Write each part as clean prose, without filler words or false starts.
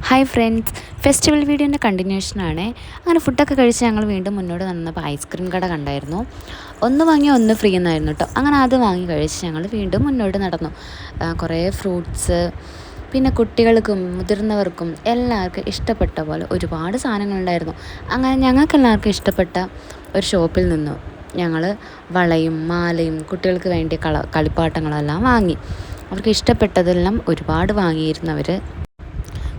Hi friends, festival വീഡിയോൻ്റെ കണ്ടിന്യൂഷനാണ്. അങ്ങനെ ഫുഡൊക്കെ കഴിച്ച് ഞങ്ങൾ വീണ്ടും മുന്നോട്ട് നടന്നപ്പോൾ ഐസ്ക്രീം കട കണ്ടായിരുന്നു. ഒന്ന് വാങ്ങി ഒന്ന് ഫ്രീ എന്നായിരുന്നു കേട്ടോ. അങ്ങനെ അത് വാങ്ങി കഴിച്ച് ഞങ്ങൾ വീണ്ടും മുന്നോട്ട് നടന്നു. കുറേ ഫ്രൂട്ട്സ്, പിന്നെ കുട്ടികൾക്കും മുതിർന്നവർക്കും എല്ലാവർക്കും ഇഷ്ടപ്പെട്ട പോലെ ഒരുപാട് സാധനങ്ങളുണ്ടായിരുന്നു. അങ്ങനെ ഞങ്ങൾക്ക് എല്ലാവർക്കും ഇഷ്ടപ്പെട്ട ഒരു ഷോപ്പിൽ നിന്നു ഞങ്ങൾ വളയും മാലയും കുട്ടികൾക്ക് വേണ്ടിയ കളിപ്പാട്ടങ്ങളെല്ലാം വാങ്ങി. അവർക്ക് ഇഷ്ടപ്പെട്ടതെല്ലാം ഒരുപാട് വാങ്ങിയിരുന്നവർ.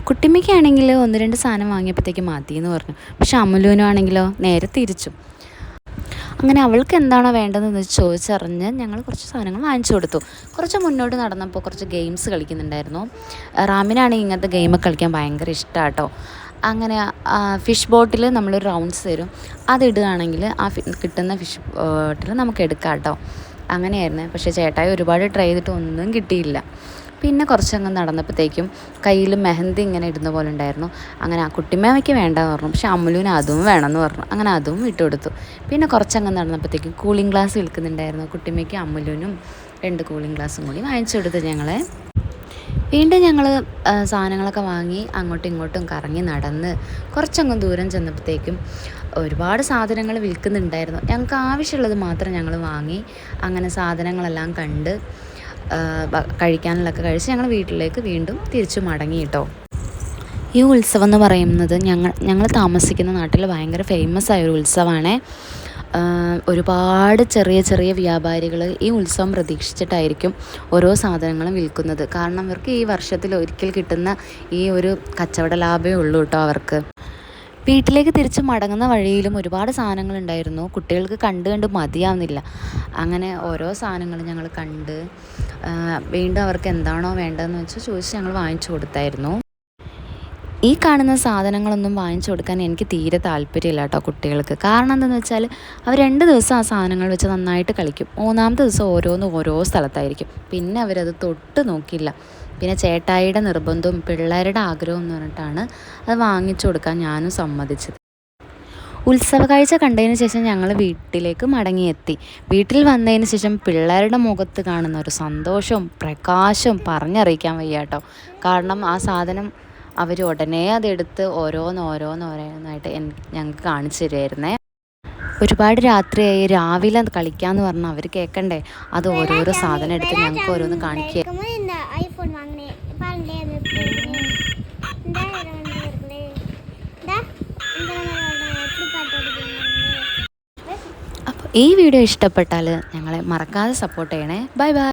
കുട്ടിമ്മയ്ക്കാണെങ്കിൽ 1-2 സാധനം വാങ്ങിയപ്പോഴത്തേക്ക് മതിയെന്ന് പറഞ്ഞു. പക്ഷെ അമുലുവിനാണെങ്കിലോ നേരെ തിരിച്ചു. അങ്ങനെ അവൾക്ക് എന്താണോ വേണ്ടതെന്ന് ചോദിച്ചറിഞ്ഞ് ഞങ്ങൾ കുറച്ച് സാധനങ്ങൾ വാങ്ങിച്ചു കൊടുത്തു. കുറച്ച് മുന്നോട്ട് നടന്നപ്പോൾ കുറച്ച് ഗെയിംസ് കളിക്കുന്നുണ്ടായിരുന്നു. റാമിനാണെങ്കിൽ ഇങ്ങനത്തെ ഗെയിമൊക്കെ കളിക്കാൻ ഭയങ്കര ഇഷ്ടമാണ് കേട്ടോ. അങ്ങനെ ഫിഷ് ബോട്ടിൽ നമ്മളൊരു റൗണ്ട്സ് തരും, അതിടുകയാണെങ്കിൽ കിട്ടുന്ന ഫിഷ് ബോട്ടിൽ നമുക്ക് എടുക്കാം കേട്ടോ. അങ്ങനെയായിരുന്നു. പക്ഷേ ചേട്ടായി ഒരുപാട് ട്രൈ ചെയ്തിട്ട് ഒന്നും കിട്ടിയില്ല. പിന്നെ കുറച്ചങ്ങ് നടന്നപ്പോഴത്തേക്കും കയ്യിൽ മെഹന്തി ഇങ്ങനെ ഇടുന്ന പോലെ ഉണ്ടായിരുന്നു. അങ്ങനെ ആ കുട്ടിമ്മയ്ക്ക് വേണ്ടെന്ന് പറഞ്ഞു. പക്ഷെ അമ്മുലുവിന് അതും വേണമെന്ന് പറഞ്ഞു. അങ്ങനെ അതും ഇട്ട് കൊടുത്തു. പിന്നെ കുറച്ചങ്ങ് നടന്നപ്പോഴത്തേക്കും കൂളിംഗ് ഗ്ലാസ് വിൽക്കുന്നുണ്ടായിരുന്നു. കുട്ടിമ്മയ്ക്ക് അമ്മുലുവിനും 2 കൂളിംഗ് ഗ്ലാസും കൂടി വാങ്ങിച്ചു കൊടുത്തു ഞങ്ങളെ. വീണ്ടും ഞങ്ങൾ സാധനങ്ങളൊക്കെ വാങ്ങി അങ്ങോട്ടും ഇങ്ങോട്ടും കറങ്ങി നടന്ന് കുറച്ചങ്ങ് ദൂരം ചെന്നപ്പോഴത്തേക്കും ഒരുപാട് സാധനങ്ങൾ വിൽക്കുന്നുണ്ടായിരുന്നു. ഞങ്ങൾക്ക് ആവശ്യമുള്ളത് മാത്രം ഞങ്ങൾ വാങ്ങി. അങ്ങനെ സാധനങ്ങളെല്ലാം കണ്ട് കഴിക്കാനുള്ളതൊക്കെ കഴിച്ച് ഞങ്ങൾ വീട്ടിലേക്ക് വീണ്ടും തിരിച്ചു മടങ്ങി കേട്ടോ. ഈ ഉത്സവം എന്ന് പറയുന്നത് ഞങ്ങൾ താമസിക്കുന്ന നാട്ടിൽ ഭയങ്കര ഫേമസ് ആയൊരു ഉത്സവമാണ്. ഒരുപാട് ചെറിയ ചെറിയ വ്യാപാരികൾ ഈ ഉത്സവം പ്രതീക്ഷിച്ചിട്ടായിരിക്കും ഓരോ സാധനങ്ങളും വിൽക്കുന്നത്. കാരണം അവർക്ക് ഈ വർഷത്തിൽ ഒരിക്കൽ കിട്ടുന്ന ഈ ഒരു കച്ചവട ലാഭമേ ഉള്ളൂ കേട്ടോ അവർക്ക്. വീട്ടിലേക്ക് തിരിച്ച് മടങ്ങുന്ന വഴിയിലും ഒരുപാട് സാധനങ്ങളുണ്ടായിരുന്നു. കുട്ടികൾക്ക് കണ്ട് മതിയാവുന്നില്ല. അങ്ങനെ ഓരോ സാധനങ്ങളും ഞങ്ങൾ കണ്ട് വീണ്ടും അവർക്ക് എന്താണോ വേണ്ടതെന്ന് വെച്ചാൽ ചോദിച്ച് ഞങ്ങൾ വാങ്ങിച്ചു കൊടുത്തായിരുന്നു. ഈ കാണുന്ന സാധനങ്ങളൊന്നും വാങ്ങിച്ചു കൊടുക്കാൻ എനിക്ക് തീരെ താല്പര്യമില്ല കേട്ടോ കുട്ടികൾക്ക്. കാരണം എന്താണെന്ന് വെച്ചാൽ അവർ 2 ദിവസം ആ സാധനങ്ങൾ വെച്ച് നന്നായിട്ട് കളിക്കും. 3-ാമത്തെ ദിവസം ഓരോ സ്ഥലത്തായിരിക്കും. പിന്നെ അവരത് തൊട്ട് നോക്കില്ല. പിന്നെ ചേട്ടായിയുടെ നിർബന്ധവും പിള്ളേരുടെ ആഗ്രഹവും എന്ന് പറഞ്ഞിട്ടാണ് അത് വാങ്ങിച്ചു കൊടുക്കാൻ ഞാനും സമ്മതിച്ചത്. ഉത്സവ കാഴ്ച കണ്ടതിന് ശേഷം ഞങ്ങൾ വീട്ടിലേക്ക് മടങ്ങിയെത്തി. വീട്ടിൽ വന്നതിന് ശേഷം പിള്ളേരുടെ മുഖത്ത് കാണുന്ന ഒരു സന്തോഷവും പ്രകാശവും പറഞ്ഞറിയിക്കാൻ വയ്യ കേട്ടോ. കാരണം ആ സാധനം അവർ ഉടനെ അതെടുത്ത് ഓരോന്നായിട്ട് ഞങ്ങൾക്ക് കാണിച്ചു തരുമായിരുന്നേ. ഒരുപാട് രാത്രിയായി, രാവിലെ കളിക്കാമെന്ന് പറഞ്ഞാൽ അവർ കേൾക്കണ്ടേ. അത് ഓരോരോ സാധനം എടുത്ത് ഞങ്ങൾക്ക് ഓരോന്ന് കാണിക്കുക. അപ്പോൾ ഈ വീഡിയോ ഇഷ്ടപ്പെട്ടാൽ ഞങ്ങളെ മറക്കാതെ സപ്പോർട്ട് ചെയ്യണേ. Bye bye.